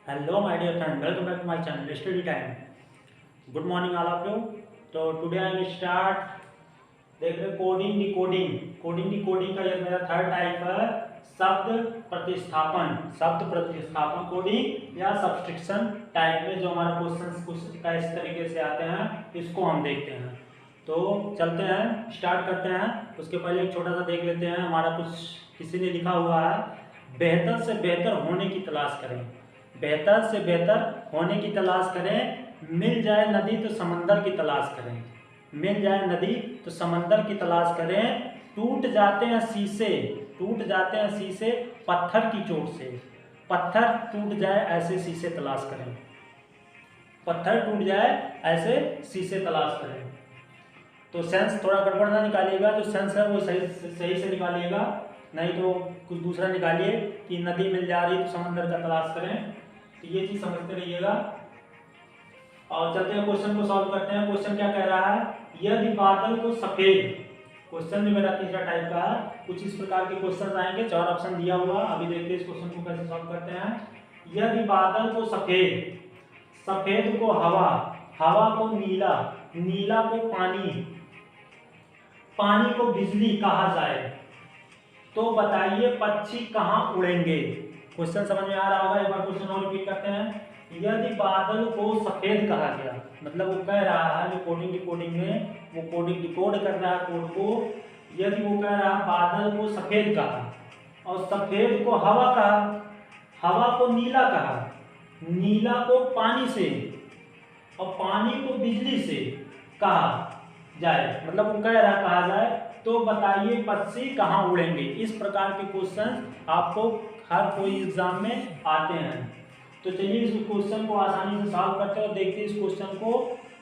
Hello, my dear friend. Welcome back to my channel, Study Time. Good morning, all of you. तो today I will start देख रहे coding decoding. Coding decoding का ये मेरा third type है, शब्द प्रतिस्थापन कोडिंग या सब्सट्रैक्शन टाइप में जो हमारे क्वेश्चंस कुछ इस तरीके से आते हैं, इसको हम देखते हैं। तो चलते हैं, स्टार्ट करते हैं। उसके पहले एक छोटा सा देख लेते हैं। हमारा कुछ किसी ने लिखा हुआ है, बेहतर से बेहतर होने की तलाश करें। बेहतर से बेहतर होने की तलाश करें, मिल जाए नदी तो समंदर की तलाश करें। मिल जाए नदी तो समंदर की तलाश करें। टूट जाते हैं शीशे पत्थर की चोट से। पत्थर टूट जाए ऐसे शीशे तलाश करें। पत्थर टूट जाए ऐसे शीशे तलाश करें। तो सेंस थोड़ा गड़बड़ ना निकालिएगा, जो सेंस है वो सही से निकालिएगा, नहीं तो कुछ दूसरा निकालिए कि नदी मिल जा रही तो समंदर का तलाश करें। तो ये चीज समझते रहिएगा। और चलते हैं क्वेश्चन को सॉल्व करते हैं। क्वेश्चन क्या कह रहा है, यदि बादल को सफेद, क्वेश्चन भी मेरा तीसरा टाइप का है। कुछ इस प्रकार के क्वेश्चन आएंगे, 4 ऑप्शन दिया हुआ। अभी देखते हैं इस क्वेश्चन को कैसे सॉल्व करते हैं। यदि बादल को सफेद, सफेद को हवा, हवा को नीला, नीला को पानी, पानी को बिजली कहा जाए तो बताइए पक्षी कहाँ उड़ेंगे। क्वेश्चन समझ में आ रहा होगा। एक बार क्वेश्चन और रिपीट करते हैं। यदि बादल को सफेद कहा गया, मतलब वो कह रहा है, जो कोडिंग डिकोडिंग में वो कोडिंग डिकोड कर रहा है कोड को। यदि वो कह रहा है बादल को सफेद कहा और सफेद को हवा कहा, हवा को नीला कहा, नीला को पानी से और पानी को बिजली से कहा जाए, मतलब वो कह रहा कहा जाए तो बताइए पक्षी कहाँ उड़ेंगे। इस प्रकार के क्वेश्चन आपको हर कोई एग्जाम में आते हैं। तो चलिए इस क्वेश्चन को आसानी से सॉल्व करते हैं और देखते हैं इस क्वेश्चन को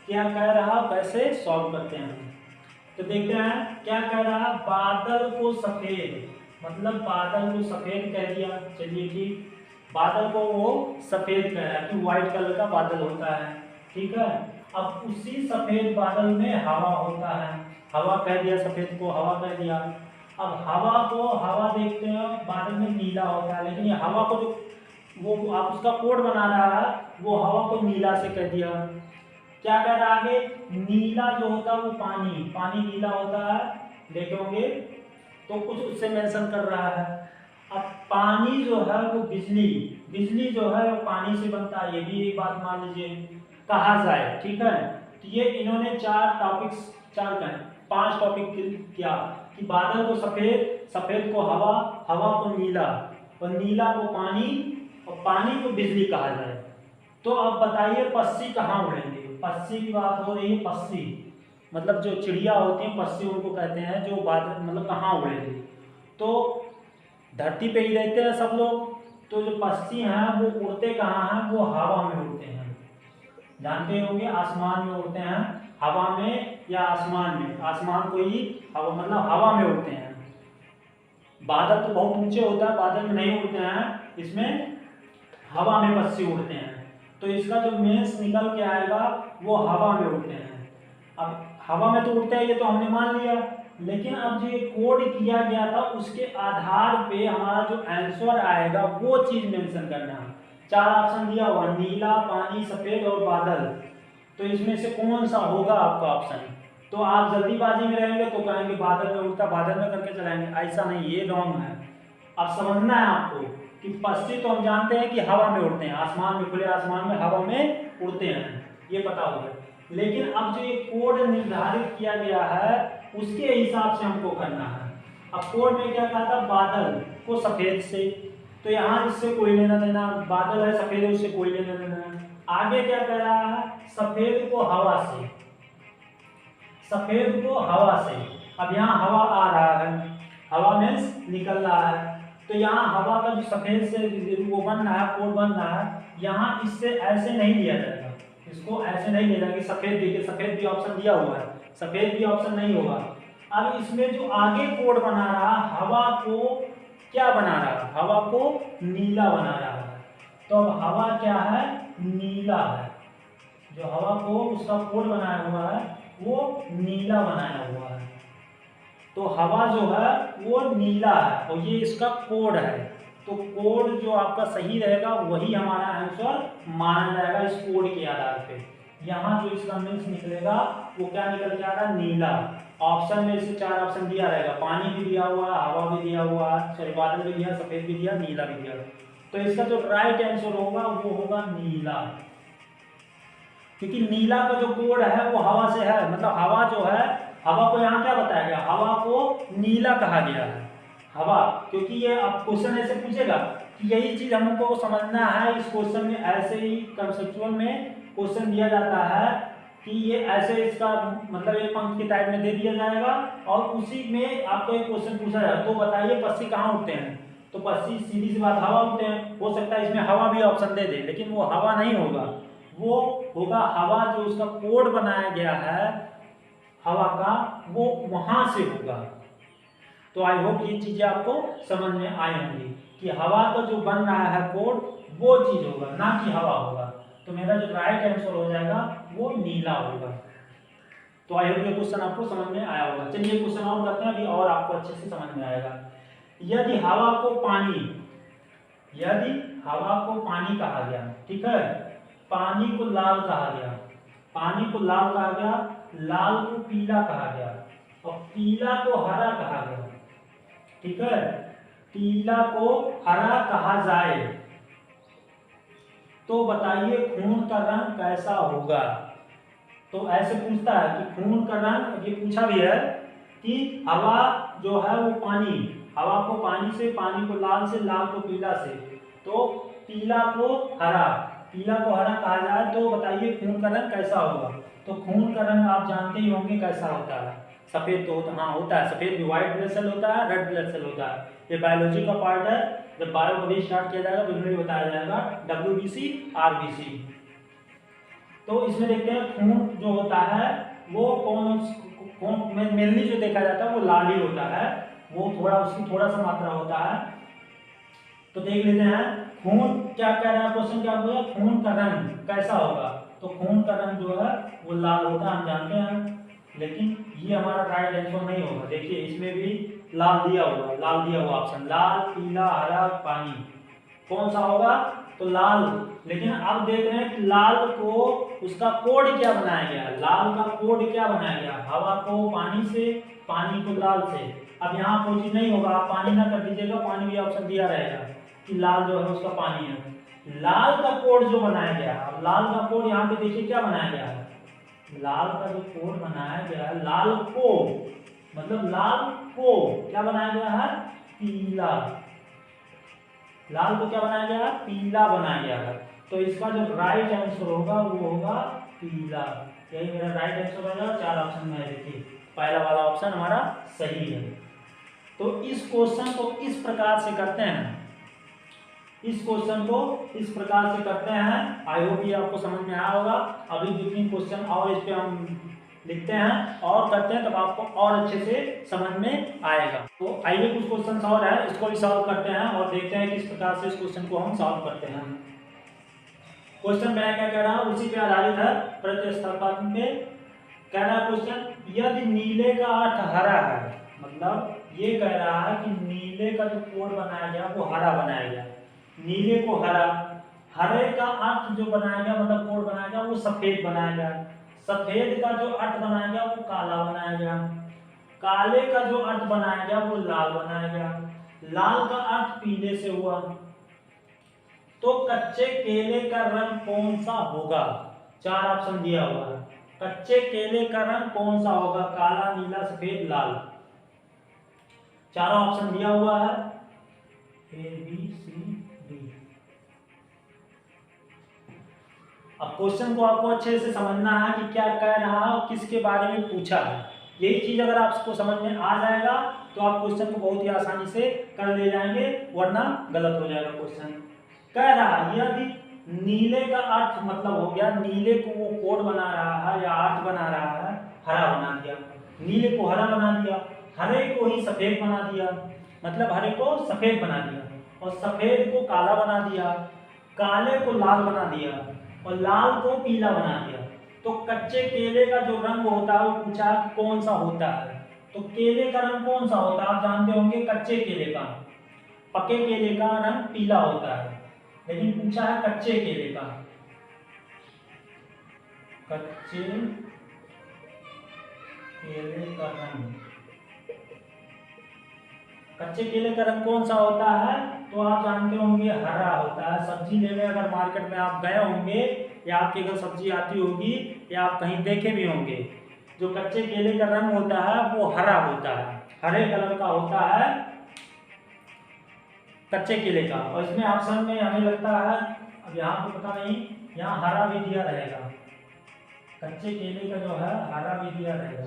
क्या कह रहा, कैसे सॉल्व करते हैं। तो देखते हैं क्या कह रहा, बादल को सफेद, मतलब बादल को सफेद कह दिया। चलिए ठीक, बादल को वो सफेद कह रहा है कि व्हाइट कलर का बादल होता है, ठीक है। अब उसी सफेद बादल में हवा होता है, हवा कह दिया, सफेद को हवा कह दिया। अब हवा को, हवा देखते हैं बादल में नीला होता है, लेकिन ये हवा को जो वो आप उसका कोड बना रहा है, वो हवा को नीला से कह दिया। क्या कह रहा आगे, नीला जो होता है वो पानी, पानी नीला होता है, देखोगे तो कुछ उससे मेंशन कर रहा है। अब पानी जो है वो बिजली, बिजली जो है वो पानी से बनता है, ये भी एक बात मान लीजिए कहा जाए, ठीक है। तो ये इन्होंने 4 टॉपिक्स, 5 टॉपिक किया कि बादल को सफेद, सफेद को हवा, हवा को नीला और नीला को पानी और पानी को बिजली कहा जाए। तो अब बताइए पक्षी कहाँ उड़ेंगे। पक्षी की बात हो रही है, पक्षी मतलब जो चिड़िया होती हैं, पक्षी उनको कहते हैं, जो बादल मतलब कहाँ उड़ेंगे। तो धरती पे ही रहते हैं सब लोग, तो जो पक्षी हैं वो उड़ते कहाँ हैं, वो हवा में उड़ते हैं। जानते होंगे आसमान में उड़ते हैं, हवा में या आसमान में, आसमान को ही हवा मतलब हवा में उड़ते हैं। बादल तो बहुत ऊंचे होता है, बादल में नहीं उड़ते हैं, इसमें हवा में पक्षी उड़ते हैं। तो इसका जो मेंस निकल के आएगा वो हवा में उड़ते हैं। अब हवा में तो उड़ते हैं ये तो हमने मान लिया, लेकिन अब जो ये कोड किया गया था उसके आधार पे हमारा जो आंसर आएगा वो चीज मेंशन करना है। 4 ऑप्शन दिया हुआ, नीला, पानी, सफेद और बादल। तो इसमें से कौन सा होगा आपका ऑप्शन। तो आप जल्दीबाजी में रहेंगे तो कहेंगे बादल में उड़ता, बादल में करके चलाएंगे, ऐसा नहीं, ये रॉन्ग है। अब समझना है आपको कि पक्षी तो हम जानते हैं कि हवा में उड़ते हैं, आसमान में, खुले आसमान में हवा में उड़ते हैं, ये पता होगा। लेकिन अब जो ये कोड निर्धारित किया गया है उसके हिसाब से हमको करना है। अब कोड में क्या कहा था, बादल को सफेद से, तो यहाँ इससे कोई लेना देना, बादल है सफेद है उससे कोई लेना देना है। आगे क्या कह रहा है, सफेद को हवा से, सफेद को हवा से। अब यहाँ हवा आ रहा है, हवा में निकल रहा है, तो यहाँ हवा का जो सफेद से वो बन रहा है, कोड बन रहा है, यहाँ इससे ऐसे नहीं लिया जाएगा, इसको ऐसे नहीं लिया जाएगा। सफेद देखिए, सफेद भी ऑप्शन दिया हुआ है, सफेद भी ऑप्शन नहीं होगा। अब इसमें जो आगे कोड बना रहा, हवा को क्या बना रहा, हवा को नीला बना रहा है। तो अब हवा क्या है, नीला है। जो हवा को उसका कोड बनाया हुआ है वो नीला बनाया हुआ है। तो हवा जो है वो नीला है और ये इसका कोड है, तो कोड जो आपका सही रहेगा वही हमारा आंसर माना जाएगा इस कोड के आधार पे। यहाँ जो इसका मीन्स निकलेगा वो क्या निकल के आ रहा है, नीला। ऑप्शन में इसे 4 ऑप्शन दिया रहेगा, पानी भी दिया हुआ, हवा भी दिया हुआ, सॉरी बादल भी दिया, सफेद भी दिया, नीला भी दिया। तो इसका जो राइट आंसर होगा वो होगा नीला, क्योंकि नीला का जो कोड है वो हवा से है। मतलब हवा जो है, हवा को यहाँ क्या बताया गया, हवा को नीला कहा गया है, हवा। क्योंकि ये आप क्वेश्चन ऐसे पूछेगा कि यही चीज हमको समझना है। इस क्वेश्चन में ऐसे ही कंसेप्चुअल में क्वेश्चन दिया जाता है कि ये ऐसे इसका मतलब एक पंक्ति के टाइप में दे दिया जाएगा और उसी में आपको एक क्वेश्चन पूछा जाएगा, तो बताइए पक्षी कहाँ उड़ते हैं। तो पक्षी सीधी सी बात हवा उड़ते हैं। हो सकता है इसमें हवा भी ऑप्शन दे दे, लेकिन वो हवा नहीं होगा, वो होगा हवा जो उसका कोड बनाया गया है हवा का, वो वहां से होगा। तो आई होप ये चीजें आपको समझ में आई होंगी कि हवा का जो बन रहा है कोड वो चीज होगा, ना कि हवा होगा। तो मेरा जो राइट आंसर हो जाएगा वो नीला होगा। तो आई होप ये क्वेश्चन आपको समझ में आया होगा। चलिए क्वेश्चन और करते हैं अभी और आपको अच्छे से समझ में आएगा। यदि हवा को पानी, यदि हवा को पानी कहा गया, ठीक है, पानी को लाल कहा गया, पानी को लाल कहा गया, लाल को पीला कहा गया और पीला को हरा कहा गया, ठीक है, पीला को हरा कहा जाए तो बताइए खून का रंग कैसा होगा। तो ऐसे पूछता है कि खून का रंग, ये पूछा भी है कि हवा जो है वो पानी, हवा को पानी से, पानी को लाल से, लाल को पीला से, तो पीला को हरा, पीला को हरा कहा जाए तो बताइए खून का रंग कैसा होगा। तो खून का रंग आप जानते ही होंगे कैसा होता है, सफेद तो होता, हाँ होता है सफेद भी, व्हाइट ब्लड सेल होता है, रेड ब्लड सेल होता है। ये बायोलॉजी का पार्ट है, जब बायो कभी स्टार्ट किया जाएगा तो इसमें बताया जाएगा WBC RBC। तो इसमें देखते हैं खून जो होता है वो कौन में मेनली जो देखा जाता है वो लाल ही होता है, वो थोड़ा उसकी थोड़ा सा मात्रा होता है। तो देख लेते हैं खून क्या कह रहा है, क्वेश्चन क्या होगा, खून का रंग कैसा होगा। तो खून का रंग जो है वो लाल होता है, हम जानते हैं, लेकिन ये हमारा राइट आंसर नहीं होगा। देखिए इसमें भी लाल दिया हुआ, लाल दिया हुआ ऑप्शन, लाल पीला हरा पानी, कौन सा होगा, तो लाल। लेकिन अब देख रहे हैं कि लाल को उसका कोड क्या बनाया गया, लाल का कोड क्या बनाया गया, हवा को पानी से, पानी को लाल से। अब यहाँ कोई चीज नहीं होगा, आप पानी ना कर दीजिएगा, पानी भी ऑप्शन दिया रहेगा कि लाल जो है उसका पानी है। लाल का कोड जो बनाया गया, अब लाल का कोड यहाँ पे देखिए क्या बनाया गया है, लाल का जो कोड बनाया गया है, लाल को मतलब लाल को क्या बनाया गया है, पीला, लाल को क्या बनाया गया है, पीला बनाया गया है। तो इसका जो राइट आंसर होगा वो होगा पीला। यही मेरा राइट आंसर होगा। 4 ऑप्शन में देखिए पहला वाला ऑप्शन हमारा सही है। तो इस क्वेश्चन को इस प्रकार से करते हैं, इस क्वेश्चन को इस प्रकार से करते हैं। आई होप ये आपको समझ में आया होगा। अभी 2-3 क्वेश्चन और इस पे हम लिखते हैं और करते हैं, तब आपको और अच्छे से समझ में आएगा। तो आइए कुछ क्वेश्चन और है, इसको भी सॉल्व करते हैं और देखते हैं किस प्रकार से इस क्वेश्चन को हम सॉल्व करते हैं। क्वेश्चन मैं क्या कह रहा हूँ उसी पे आधारित है, प्रतिस्थापन पे कह रहा है क्वेश्चन, यदि नीले का अर्थ हरा है, मतलब ये कह रहा है कि नीले का जो कोड बनाया गया वो हरा बनाया गया, नीले को हरा, हरे का अर्थ जो बनाया गया मतलब कोड बनाया गया वो सफेद बनाया गया, सफेद का जो अर्थ बनाया गया वो काला बनाया गया, काले का जो अर्थ बनाया गया वो लाल बनाया गया, लाल का अर्थ पीले से हुआ। तो कच्चे केले का रंग कौन सा होगा। 4 ऑप्शन दिया हुआ है, कच्चे केले का रंग कौन सा होगा, काला, नीला, सफेद, लाल। 4 ऑप्शन दिया हुआ है, ABCD। अब क्वेश्चन को आपको अच्छे से समझना है कि क्या कह रहा है और किसके बारे में पूछा है। यही चीज अगर आपको समझ में आ जाएगा तो आप क्वेश्चन को बहुत ही आसानी से कर ले जाएंगे, वरना गलत हो जाएगा क्वेश्चन। कह रहा है यदि नीले का अर्थ मतलब हो गया, नीले को वो कोड बना रहा है या अर्थ बना रहा है, हरा बना दिया, नीले को हरा बना दिया, हरे को ही सफेद बना दिया, मतलब हरे को सफेद बना दिया और सफेद को काला बना दिया, काले को लाल बना दिया और लाल को पीला बना दिया। तो कच्चे केले का जो रंग होता है वो पूछा कौन सा होता है। तो केले का रंग कौन सा होता है, आप जानते होंगे कच्चे केले का, पके केले का रंग पीला होता है, लेकिन पूछा है कच्चे केले का। कच्चे केले का रंग, कच्चे केले का रंग कौन सा होता है? तो आप जानते होंगे हरा होता है। सब्जी लेने अगर मार्केट में आप गए होंगे या आपके घर सब्जी आती होगी या आप कहीं देखे भी होंगे, जो कच्चे केले का रंग होता है वो हरा होता है, हरे कलर का होता है कच्चे केले का। और इसमें ऑप्शन में हमें लगता है, अब यहाँ तो पता नहीं, यहाँ हरा भी दिया रहेगा, कच्चे केले का जो है हरा भी दिया रहेगा,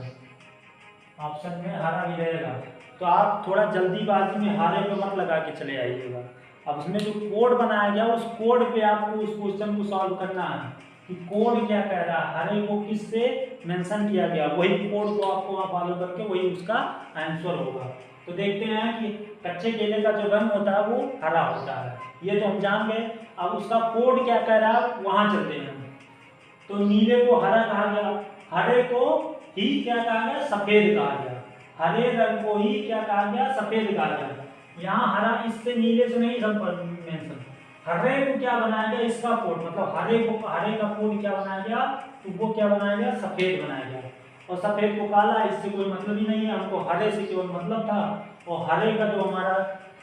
ऑप्शन में हरा भी रहेगा। तो आप थोड़ा जल्दीबाजी में हरे पे मत लगा के चले आइएगा। अब उसमें जो कोड बनाया गया उस कोड पे आपको उस क्वेश्चन को सॉल्व करना है कि कोड क्या कह रहा है, हरे को किससे मेंशन किया गया, वही कोड को आपको वहाँ फॉलो करके वही उसका आंसर होगा। तो देखते हैं कि कच्चे केले का जो रंग होता है वो हरा होता है, ये तो हम जान गए। अब उसका कोड क्या कह रहा है वहाँ चलते हैं। तो नीले को हरा कहा गया, हरे को ही क्या कहा गया, सफेद कहा गया, हरे रंग को ही क्या कहा गया, सफेद कहा गया। यहाँ हरा इससे नीले से नहीं मेंशन, हरे को क्या बनाया गया, इसका कोड, मतलब हरे का कोड क्या बनाया गया, तो वो क्या बनाया गया, सफेद बनाया गया। और सफेद को काला, इससे कोई मतलब ही नहीं है, हमको हरे से केवल मतलब था। और हरे का जो हमारा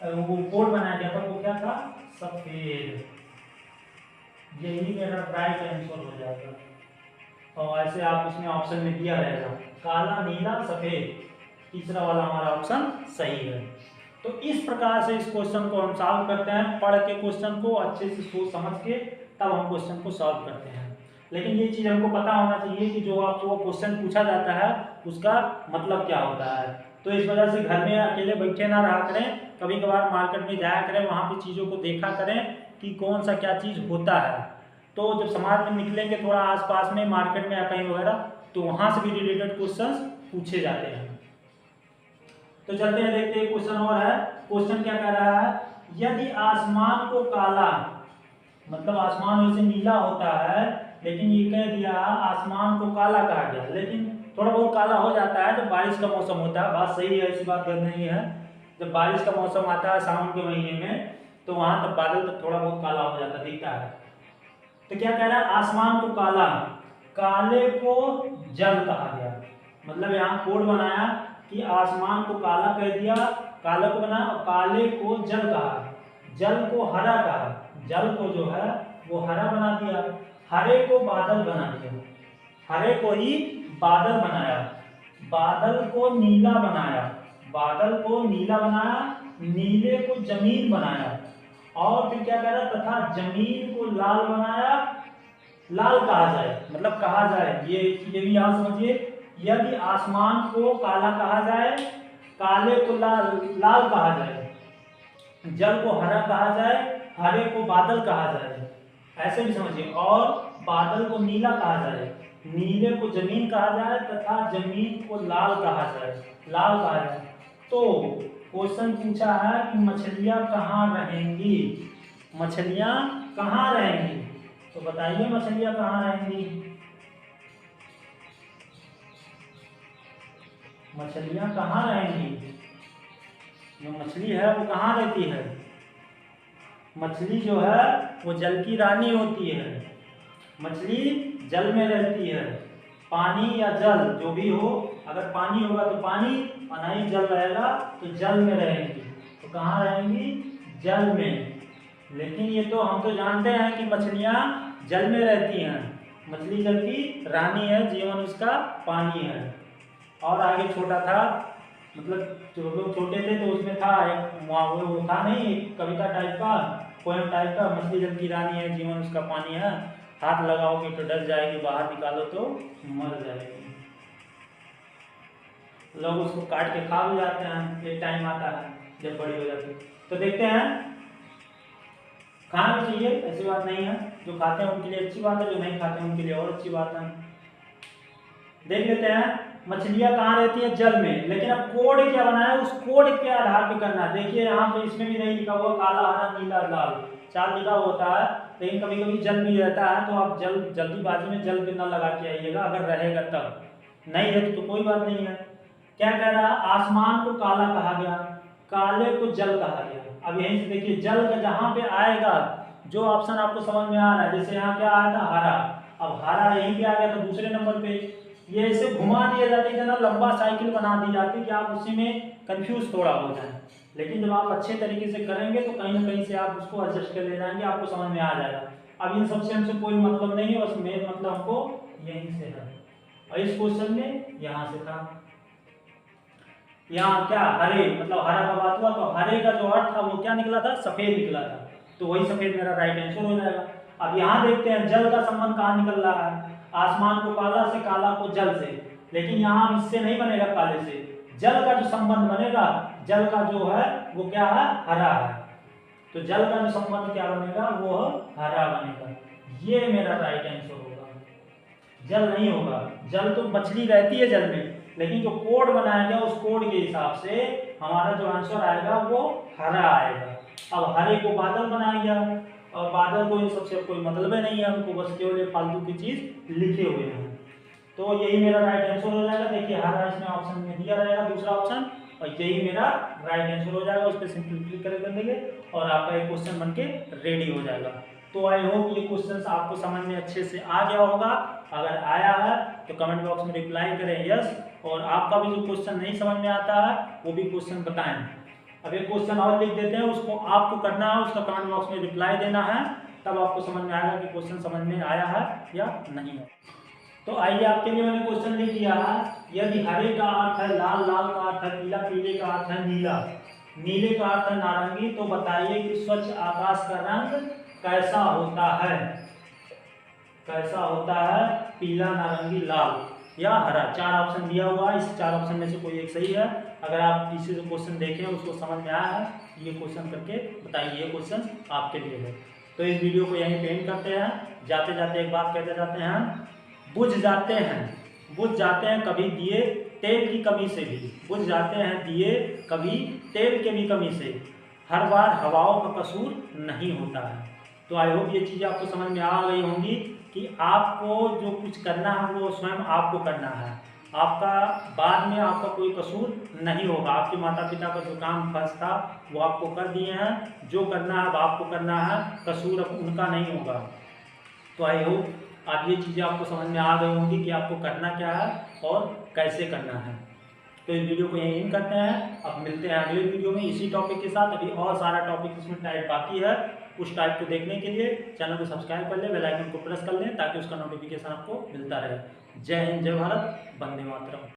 वो कोड बनाया गया था वो क्या था, सफेद। यही मेरा राइट आंसर हो जाएगा। और ऐसे आप उसमें ऑप्शन में दिया रहेगा काला, नीला, सफेद, तीसरा वाला हमारा ऑप्शन सही है। तो इस प्रकार से इस क्वेश्चन को हम सॉल्व करते हैं, पढ़ के क्वेश्चन को अच्छे से सोच समझ के तब हम क्वेश्चन को सॉल्व करते हैं। लेकिन ये चीज़ हमको पता होना चाहिए कि जो आपको क्वेश्चन पूछा जाता है उसका मतलब क्या होता है। तो इस वजह से घर में अकेले बैठे ना रहा करें, कभी कभार मार्केट में जाया करें, वहाँ पे चीज़ों को देखा करें कि कौन सा क्या चीज़ होता है। तो जब समाज में निकलेंगे थोड़ा आसपास में मार्केट में या कहीं वगैरह, तो वहाँ से भी रिलेटेड क्वेश्चन पूछे जाते हैं। तो चलते हैं, देखते हैं क्वेश्चन और है। क्वेश्चन क्या कह रहा है, यदि आसमान को काला, मतलब आसमान वैसे नीला होता है, लेकिन ये कह दिया आसमान को काला कहा गया, लेकिन थोड़ा बहुत काला हो जाता है जब बारिश का मौसम होता है। बात सही है, ऐसी बात गलत नहीं है। जब बारिश का मौसम आता है सावन के महीने में, तो वहां तक बादल तक थोड़ा बहुत काला हो जाता दिखता है। तो क्या कह रहा है, आसमान को काला, काले को जल कहा गया। मतलब यहाँ कोड बनाया कि आसमान को काला कह दिया, काले को बना, और काले को जल कहा, जल को हरा कहा, जल को जो है वो हरा बना दिया, हरे को बादल बना दिया, हरे को ही बादल बनाया, बादल को नीला बनाया, बादल को नीला बनाया, नीले को जमीन बनाया, और फिर क्या कह रहा है, तथा जमीन को लाल बनाया, लाल कहा जाए, मतलब कहा जाए, ये भी आप समझिए, यदि आसमान को काला कहा जाए, काले को लाल कहा जाए, जल को हरा कहा जाए, हरे को बादल कहा जाए, ऐसे भी समझिए, और बादल को नीला कहा जाए, नीले को जमीन कहा जाए, तथा जमीन को लाल कहा जाए, लाल कहा जाए। तो क्वेश्चन पूछा है कि मछलियां कहाँ रहेंगी, मछलियां कहाँ रहेंगी, तो बताइए मछलियां कहाँ रहेंगी, मछलियां कहाँ रहेंगी, जो मछली है वो कहाँ रहती है, मछली जो है वो जल की रानी होती है, मछली जल में रहती है, पानी या जल जो भी हो, अगर पानी होगा तो पानी, और नहीं जल रहेगा तो जल में रहेंगी। तो कहाँ रहेंगी, जल में। लेकिन ये तो हम तो जानते हैं कि मछलियाँ जल में रहती हैं, मछली जल की रानी है, जीवन उसका पानी है। और आगे छोटा था, मतलब जो लोग छोटे थे तो उसमें था एक वो था नहीं, एक कविता टाइप का, पोएम टाइप का, मछली जल की रानी है, जीवन उसका पानी है, हाथ लगाओगे तो डर जाएगी, बाहर निकालो तो मर जाएगी। लोग उसको काट के खा भी जाते हैं, एक टाइम आता है जब बड़ी हो जाती है। तो देखते हैं, खाना भी चाहिए, ऐसी बात नहीं है, जो खाते हैं उनके लिए अच्छी बात है, जो नहीं खाते हैं उनके लिए और अच्छी बात है। देख लेते हैं, मछलियां कहाँ रहती है, जल में, लेकिन अब कोड क्या बनाया, उस कोड के आधार पे करना है। देखिए यहाँ पे इसमें भी नहीं लिखा हुआ काला, हरा, नीला, लाल, 4 लिखा होता है, लेकिन कभी कभी जल भी रहता है, तो आप जल्दीबाजी में जल पे ना लगा के आइएगा, अगर रहेगा तब, नहीं है तो कोई बात नहीं है। क्या कह रहा है, आसमान को काला कहा गया, काले को जल कहा गया। अब यहीं से देखिए जल का जहाँ पे आएगा जो ऑप्शन आपको समझ में आ रहा है, जैसे यहाँ क्या आया था हरा, अब हरा यहीं पे आ गया तो दूसरे नंबर पे ये ऐसे घुमा दिया जाता है, जना लंबा साइकिल बना दी जाती है कि आप उसी में कंफ्यूज थोड़ा हो जाए। लेकिन जब आप अच्छे तरीके से करेंगे तो कहीं ना कहीं से आप उसको एडजस्ट कर ले जाएंगे, आपको समझ में आ जाएगा। अब इन सबसे हमसे कोई मतलब नहीं है, बस मेन मतलब हमको यहीं से है। और इस क्वेश्चन में यहाँ से था, यहाँ क्या हरे मतलब हरा का बात हुआ तो हरे का जो अर्थ था वो क्या निकला था, सफेद निकला था, तो वही सफेद मेरा राइट आंसर हो जाएगा। अब यहाँ देखते हैं जल का संबंध कहाँ निकल रहा है, आसमान को काला से, काला को जल से, लेकिन यहाँ इससे नहीं बनेगा काले से, जल का जो संबंध बनेगा, जल का जो है वो क्या है, हरा है, तो जल का जो संबंध क्या बनेगा वो हरा बनेगा, ये मेरा राइट आंसर होगा। जल नहीं होगा, जल तो मछली रहती है जल में, लेकिन जो कोड बनाया गया उस कोड के हिसाब से हमारा जो आंसर आएगा वो हरा आएगा। अब हरे को बादल बनाया गया और बादल को इन सबसे कोई मतलब नहीं है, हमको बस केवल फालतू की चीज लिखे हुए हैं, तो यही मेरा राइट आंसर हो जाएगा। देखिए हरा इसमें ऑप्शन में दिया रहेगा दूसरा ऑप्शन, और यही मेरा राइट आंसर हो जाएगा। उस पर सिंपली क्लिक कर देंगे और आपका एक क्वेश्चन बनके रेडी हो जाएगा। तो आई होप ये क्वेश्चन आपको समझ में अच्छे से आ गया होगा। अगर आया है तो कमेंट बॉक्स में रिप्लाई करें यस, और आपका भी जो क्वेश्चन नहीं समझ में आता है वो भी क्वेश्चन बताएं। अब एक क्वेश्चन और लिख देते हैं, उसको आपको करना है, उसका कमेंट बॉक्स में रिप्लाई देना है, तब आपको समझ में आएगा कि क्वेश्चन समझ में आया है या नहीं है। तो आइए आपके लिए मैंने क्वेश्चन लिख दिया है, यदि हरे का अर्थ है लाल, लाल का अर्थ है पीला, पीले का अर्थ है नीला, नीले का अर्थ है नारंगी, तो बताइए कि स्वच्छ आकाश का रंग कैसा होता है, कैसा होता है, पीला, नारंगी, लाल या हरा। चार ऑप्शन दिया हुआ है, इस चार ऑप्शन में से कोई एक सही है। अगर आप पीछे जो क्वेश्चन देखें उसको समझ में आया है, ये क्वेश्चन करके बताइए, ये क्वेश्चन आपके लिए है। तो इस वीडियो को यहीं पे एंड करते हैं। जाते जाते एक बात कहते जाते हैं, बुझ जाते हैं कभी दिए तेल की कमी से भी, बुझ जाते हैं दिए कभी तेल के भी कमी से, हर बार हवाओं का कसूर नहीं होता है। तो आई होप ये चीज़ आपको समझ में आ गई होंगी कि आपको जो कुछ करना है वो स्वयं आपको करना है, आपका बाद में आपका कोई कसूर नहीं होगा। आपके माता पिता का जो काम फर्ज था वो आपको कर दिए हैं, जो करना है अब आपको करना है, कसूर अब उनका नहीं होगा। तो आई होप आप ये चीज़ें आपको समझ में आ गई होंगी कि आपको करना क्या है और कैसे करना है। तो इस वीडियो को यहीं एंड करते हैं, अब मिलते हैं अगले वीडियो में इसी टॉपिक के साथ। अभी और सारा टॉपिक इसमें टाइप बाकी है, उस टाइप को देखने के लिए चैनल को सब्सक्राइब कर लें, बेल आइकन को प्रेस कर लें ताकि उसका नोटिफिकेशन आपको मिलता रहे। जय हिंद, जय भारत, वंदे मातरम।